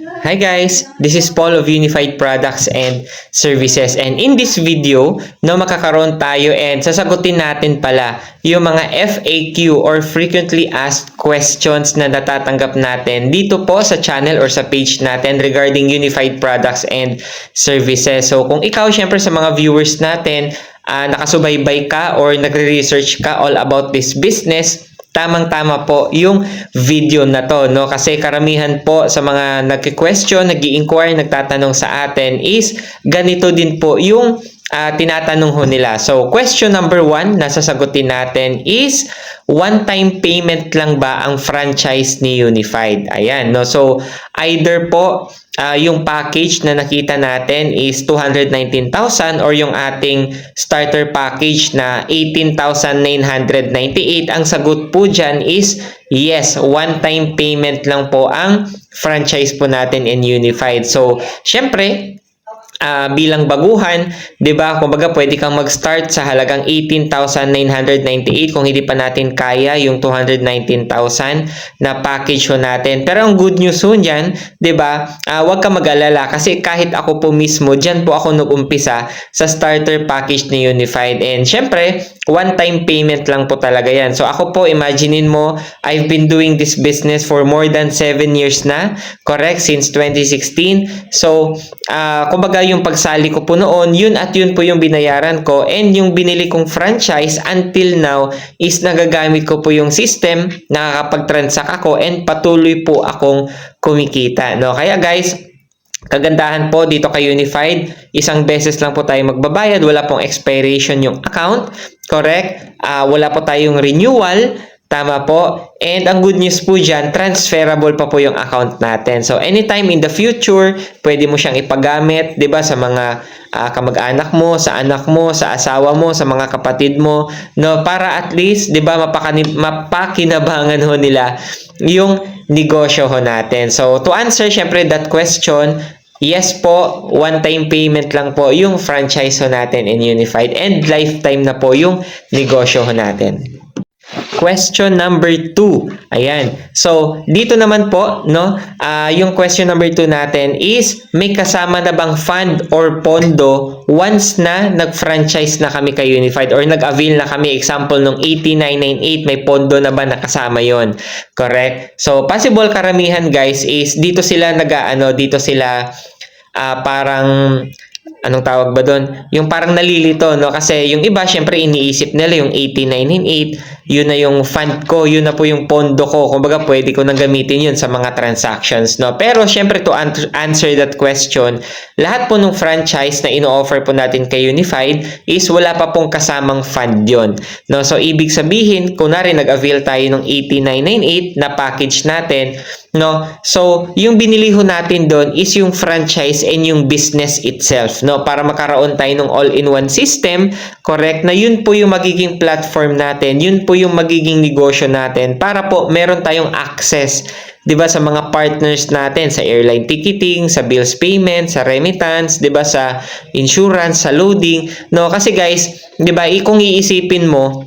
Hi guys, this is Paul of Unified Products and Services, and in this video, makakaroon tayo and sasagutin natin pala yung mga FAQ or frequently asked questions na natatanggap natin dito po sa channel or sa page natin regarding Unified Products and Services. So kung ikaw syempre sa mga viewers natin, nakasubaybay ka or nagre-research ka all about this business, tamang-tama po yung video na to, no? Kasi karamihan po sa mga nagki-question, nag-i-inquire, nagtatanong sa atin is ganito din po yung tinatanong ho nila. So, question number 1 na sasagutin natin is one-time payment lang ba ang franchise ni Unified? Ayan, no? So, either po yung package na nakita natin is 219,000 or yung ating starter package na 18,998. Ang sagot po dyan is yes, one-time payment lang po ang franchise po natin in Unified. So, syempre, bilang baguhan, 'di ba? Kumbaga pwede kang mag-start sa halagang 18,998 kung hindi pa natin kaya yung 219,000 na package ho natin. Pero ang good news ho niyan, 'di ba? Huwag kang mag-alala kasi kahit ako po mismo, diyan po ako nag-umpisa sa starter package ni Unified. And syempre, one-time payment lang po talaga 'yan. So ako po, imaginein mo, I've been doing this business for more than 7 years na, correct? Since 2016. So, kumbaga yung pagsali ko po noon, yun at yun po yung binayaran ko, and yung binili kong franchise until now is nagagamit ko po yung system, nakakapag-transact ako, and patuloy po akong kumikita, no? Kaya guys, kagandahan po dito kay Unified, isang beses lang po tayo magbabayad, wala pong expiration yung account, correct? Wala po tayong renewal, tama po. And ang good news po dyan, transferable pa po yung account natin. So, anytime in the future, pwede mo siyang ipagamit, di ba, sa mga kamag-anak mo, sa anak mo, sa asawa mo, sa mga kapatid mo, no, para at least, di ba, mapakinabangan ho nila yung negosyo ho natin. So, to answer, syempre, that question, yes po, one-time payment lang po yung franchise ho natin in Unified, and lifetime na po yung negosyo ho natin. Question number 2. Ayan. So, dito naman po, no, yung question number 2 natin is, may kasama na bang fund or pondo once na nag-franchise na kami kay Unified or nag-avail na kami? Example, nung 18,998, may pondo na ba nakasama yon? Correct? So, possible karamihan, guys, is dito sila dito sila parang anong tawag ba doon? Yung parang nalilito, no? Kasi yung iba, syempre, iniisip nila yung 18,998, yun na yung fund ko, yun na po yung pondo ko. Kumbaga, pwede ko nang gamitin yun sa mga transactions, no? Pero, syempre, to answer that question, lahat po ng franchise na ino-offer po natin kay Unified is wala pa pong kasamang fund yun, no? So, ibig sabihin, kunwari, nag-avail tayo ng 18,998 na package natin, no? So, yung binili ho natin doon is yung franchise and yung business itself, no? Para makaroon tayo ng all-in-one system, correct? Na yun po yung magiging platform natin, yun po yung magiging negosyo natin para po meron tayong access, 'di ba, sa mga partners natin, sa airline ticketing, sa bills payment, sa remittance, 'di ba, sa insurance, sa loading, no? Kasi guys, 'di ba, kung iisipin mo,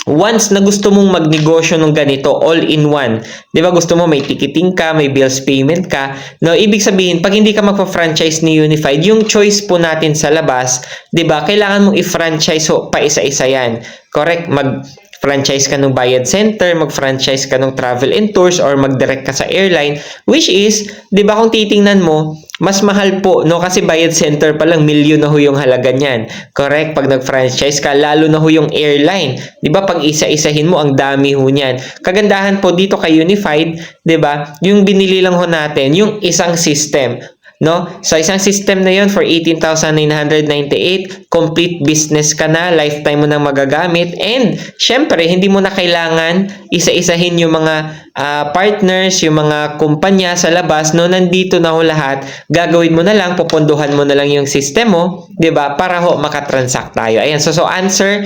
once na gusto mong magnegosyo ng ganito, all-in-one, di ba, gusto mo may ticketing ka, may bills payment ka, no, ibig sabihin, pag hindi ka magpa-franchise ni Unified, yung choice po natin sa labas, di ba, kailangan mong i-franchise pa isa-isa yan. Correct? Mag-franchise ka ng bayad center, mag-franchise ka ng travel and tours, or mag-direct ka sa airline, which is, di ba, kung titingnan mo, mas mahal po, no? Kasi bayad center pa lang, milyon na ho yung halaga niyan. Correct? Pag nag-franchise ka, lalo na ho yung airline. Di ba? Pag isa-isahin mo, ang dami ho niyan. Kagandahan po dito kay Unified, di ba? Yung binili lang ho natin, yung isang system, no? So, isang system na yon for 18,998, complete business ka na, lifetime mo nang magagamit, and syempre, hindi mo na kailangan isa-isahin yung mga partners, yung mga kumpanya sa labas, no? Nandito na ho lahat, gagawin mo na lang, pupunduhan mo na lang yung system mo, di ba? Para ho makatransact tayo. Ayan, so to answer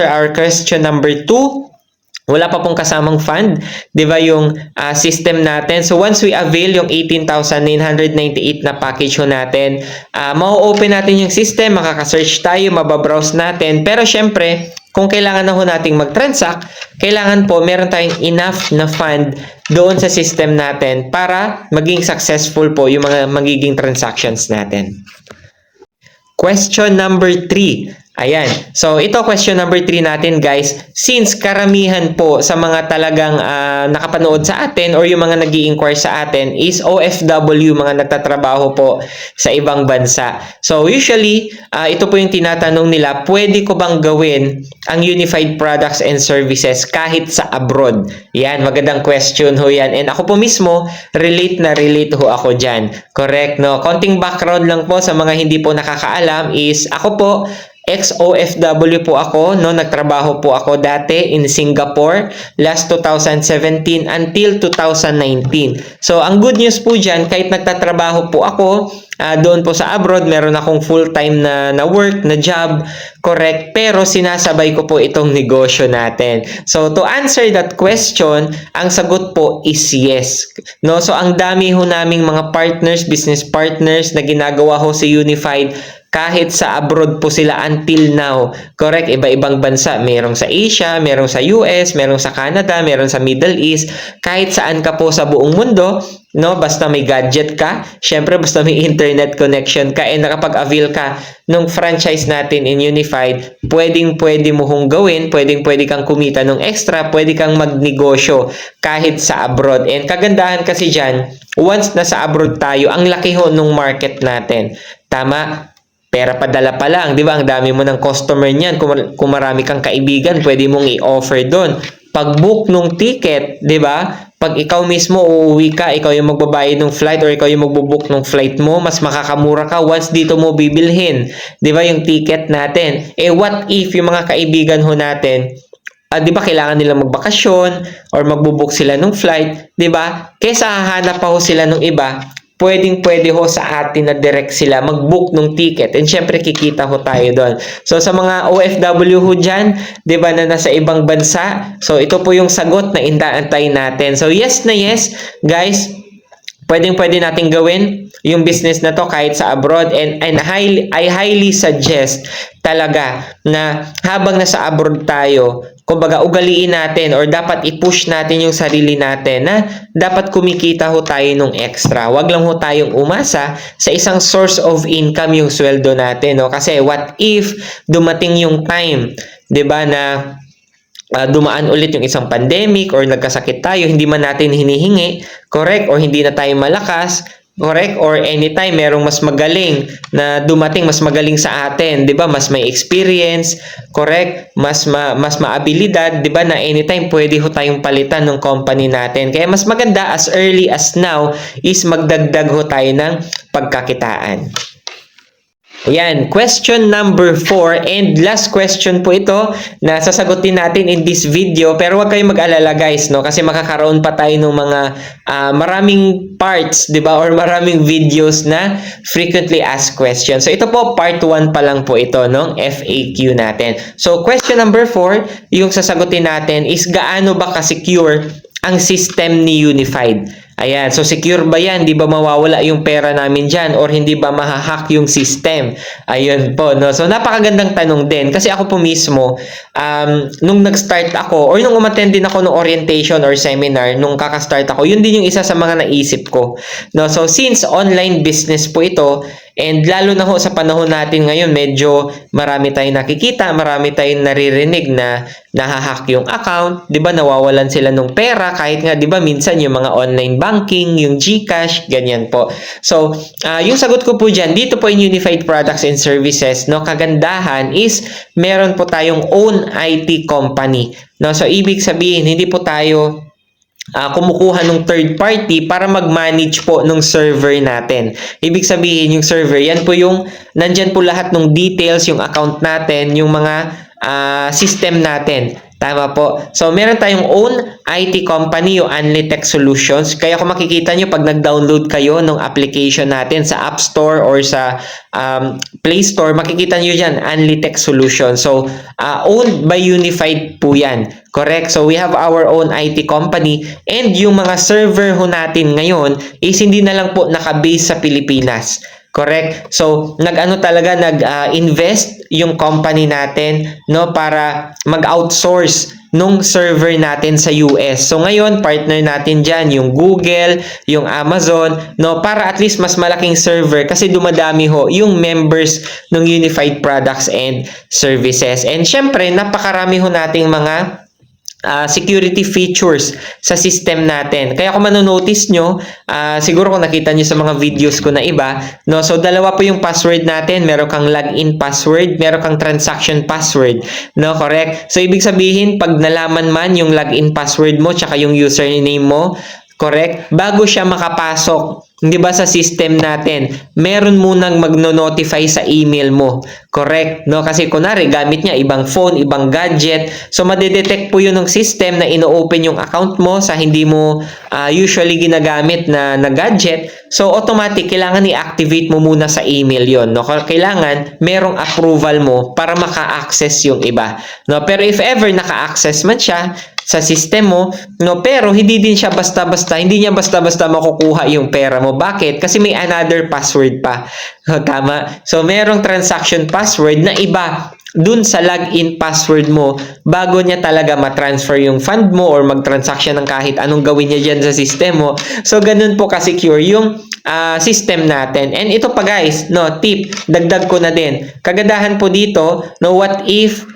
our question number 2, wala pa pong kasamang fund, 'di ba, yung system natin. So once we avail yung 18,998 na package ho natin, ma-open natin yung system, makaka-search tayo, mababrowse natin. Pero syempre, kung kailangan na ho nating mag-transact, kailangan po meron tayong enough na fund doon sa system natin para maging successful po yung mga magiging transactions natin. Question number 3. Ayan. So, ito question number 3 natin, guys. Since karamihan po sa mga talagang nakapanood sa atin or yung mga nag-i-inquire sa atin is OFW, mga nagtatrabaho po sa ibang bansa. So, usually, ito po yung tinatanong nila, pwede ko bang gawin ang Unified Products and Services kahit sa abroad? Yan, magandang question ho yan. And ako po mismo, relate ho ako dyan. Correct, no? Konting background lang po sa mga hindi po nakakaalam is ako po, ex-OFW po ako, no? Nagtrabaho po ako dati in Singapore last 2017 until 2019. So, ang good news po dyan, kahit nagtatrabaho po ako, doon po sa abroad, meron akong full-time na work, na job, correct? Pero sinasabay ko po itong negosyo natin. So, to answer that question, ang sagot po is yes. No? So, ang dami ho naming mga partners, business partners na ginagawa ho sa Unified kahit sa abroad po sila until now. Correct? Iba-ibang bansa. Merong sa Asia, merong sa US, merong sa Canada, merong sa Middle East. Kahit saan ka po sa buong mundo, no? Basta may gadget ka, syempre basta may internet connection ka, and nakapag-avail ka nung franchise natin in Unified, pwedeng-pwede mo hong gawin, pwedeng-pwede kang kumita ng extra, pwede kang magnegosyo kahit sa abroad. And kagandahan kasi dyan, once nasa abroad tayo, ang laki ho nung market natin. Tama? Pera padala pa lang, di ba? Ang dami mo ng customer niyan. Kung marami kang kaibigan, pwede mong i-offer doon. Pag-book nung ticket, di ba? Pag ikaw mismo uuwi ka, ikaw yung magbabayad ng flight or ikaw yung magbo-book ng flight mo, mas makakamura ka once dito mo bibilhin. Di ba? Yung ticket natin. Eh, what if yung mga kaibigan ho natin, di ba kailangan nila magbakasyon or magbo-book sila ng flight, di ba? Kesa hahanap pa ho sila ng iba, pwedeng-pwede ho sa atin na direct sila mag-book ng ticket. And syempre, kikita ho tayo doon. So, sa mga OFW ho dyan, di ba, na nasa ibang bansa, so ito po yung sagot na inaantay natin. So, yes na yes, guys, pwedeng-pwede natin gawin yung business na to kahit sa abroad. And I highly suggest talaga na habang nasa abroad tayo, kumbaga ugaliin natin or dapat i-push natin yung sarili natin na dapat kumikita ho tayo ng extra. Wag lang ho tayong umasa sa isang source of income yung sweldo natin, no? Kasi what if dumating yung time, 'di ba, na dumaan ulit yung isang pandemic or nagkasakit tayo, hindi man natin hinihingi, correct? Or hindi na tayo malakas, correct? Or anytime merong mas magaling na dumating, mas magaling sa atin, 'di ba? Mas may experience, correct? Mas maabilidad, 'di ba? Na anytime pwede ho tayong palitan ng company natin. Kaya mas maganda as early as now is magdagdag ho tayo ng pagkakitaan. Ayan, question number 4 and last question po ito na sasagutin natin in this video, pero huwag kayong mag-alala guys, no? Kasi makakaroon pa tayo ng mga maraming parts, di ba? Or maraming videos na frequently asked questions. So ito po, part 1 pa lang po ito, no? FAQ natin. So question number 4, yung sasagutin natin is gaano ba ka-secure ang system ni Unified? Ayan, so secure ba yan? Di ba mawawala yung pera namin dyan? Or hindi ba mahahack yung system? Ayun po, no? So napakagandang tanong din. Kasi ako po mismo, nung nag-start ako, or nung umattend din ako ng orientation or seminar, nung kaka-start ako, yun din yung isa sa mga naisip ko. No? So since online business po ito, and lalo na ho sa panahon natin ngayon, medyo marami tayong nakikita, marami tayong naririnig na nahahack yung account, 'di ba? Nawawalan sila ng pera kahit nga 'di ba minsan yung mga online banking, yung GCash, ganyan po. So, yung sagot ko po diyan, dito po yung Unified Products and Services, no, kagandahan is meron po tayong own IT company. No, so ibig sabihin hindi po tayo kumukuha ng third party para mag-manage po ng server natin. Ibig sabihin, yung server, yan po yung, nandyan po lahat ng details, yung account natin, yung mga system natin. Tama po. So, meron tayong own IT company, yung Anlitech Solutions. Kaya kung makikita nyo, pag nag-download kayo ng application natin sa App Store or sa Play Store, makikita nyo dyan, Anlitech Solutions. So, owned by Unified po yan. Correct? So, we have our own IT company and yung mga server ho natin ngayon is hindi na lang po nakabase sa Pilipinas. Correct? So, nag-invest yung company natin, no, para mag-outsource nung server natin sa US. So, ngayon, partner natin dyan, yung Google, yung Amazon, no, para at least mas malaking server kasi dumadami ho yung members ng Unified Products and Services. And syempre, napakarami ho nating mga security features sa system natin. Kaya kung manonotice nyo, siguro kung nakita nyo sa mga videos ko na iba, no, so dalawa po yung password natin. Meron kang login password, meron kang transaction password. No, correct? So, ibig sabihin, pag nalaman man yung login password mo tsaka yung username mo, correct? Bago siya makapasok, di ba, sa system natin, meron munang magno-notify sa email mo. Correct? No? Kasi kunwari, gamit niya ibang phone, ibang gadget. So, madedetect po yun ng system na ino-open yung account mo sa hindi mo usually ginagamit na gadget. So, automatic, kailangan i-activate mo muna sa email yon. No? Kailangan merong approval mo para maka-access yung iba. No? Pero if ever naka-access man siya sa system mo, no, pero hindi din siya hindi niya basta-basta makukuha yung pera mo. Bakit? Kasi may another password pa. Tama? So, merong transaction password na iba dun sa login password mo bago niya talaga ma-transfer yung fund mo or mag-transaction ng kahit anong gawin niya dyan sa system mo. So, ganun po ka-secure yung system natin. And ito pa guys, no, tip, dagdag ko na din. Kagandahan po dito, no, what if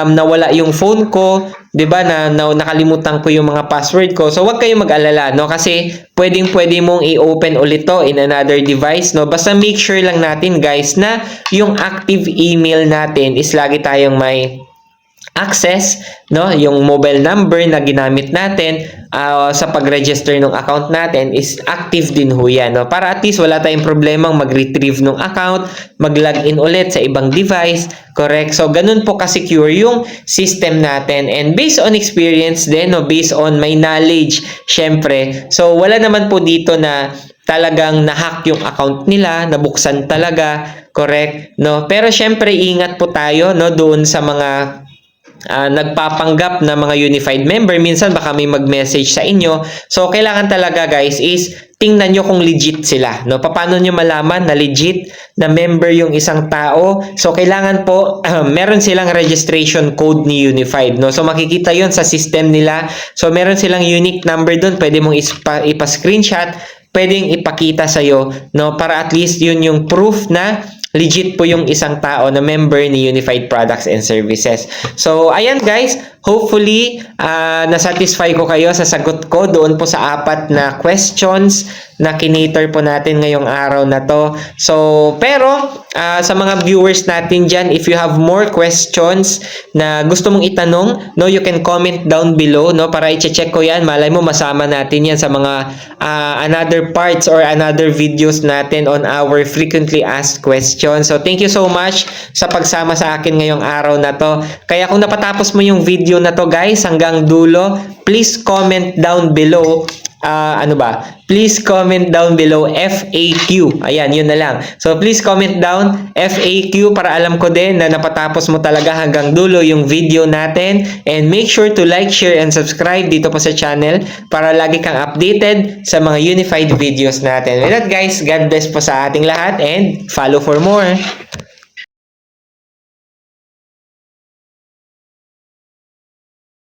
nawala yung phone ko, 'di ba, na nakalimutan ko yung mga password ko. So, wag kayong mag-alala, no, kasi pwedeng-pwede mong i-open ulit to in another device, no. Basta make sure lang natin, guys, na yung active email natin is lagi tayong may access, no, yung mobile number na ginamit natin sa pag-register ng account natin is active din ho yan, no, para at least wala tayong problemang mag-retrieve ng account, mag-login ulit sa ibang device. Correct? So, ganun po ka-secure yung system natin. And based on experience din, no, based on my knowledge, syempre, so wala naman po dito na talagang na-hack yung account nila, nabuksan talaga. Correct? No? Pero syempre, ingat po tayo, no, doon sa mga nagpapanggap na mga unified member. Minsan baka may mag-message sa inyo. So, kailangan talaga guys is tingnan nyo kung legit sila. No? Paano nyo malaman na legit na member yung isang tao? So, kailangan po meron silang registration code ni Unified. No? So, makikita yon sa system nila. So, meron silang unique number dun. Pwede mong ipa-screenshot. Pwedeng ipakita sa'yo. No? Para at least yun yung proof na legit po yung isang tao na member ni Unified Products and Services. So, ayan guys, hopefully, nasatisfy ko kayo sa sagot ko doon po sa 4 na questions na kinater po natin ngayong araw na to. So, pero, sa mga viewers natin dyan, if you have more questions na gusto mong itanong, no, you can comment down below, no, para i-check ko yan. Malay mo, masama natin yan sa mga another parts or another videos natin on our frequently asked questions. So, thank you so much sa pagsama sa akin ngayong araw na to. Kaya kung napatapos mo yung video na to guys hanggang dulo, please comment down below please comment down below FAQ. Ayan, yun na lang. So, please comment down FAQ para alam ko din na napatapos mo talaga hanggang dulo yung video natin. And make sure to like, share, and subscribe dito po sa channel para lagi kang updated sa mga unified videos natin. With that guys, God bless po sa ating lahat and follow for more.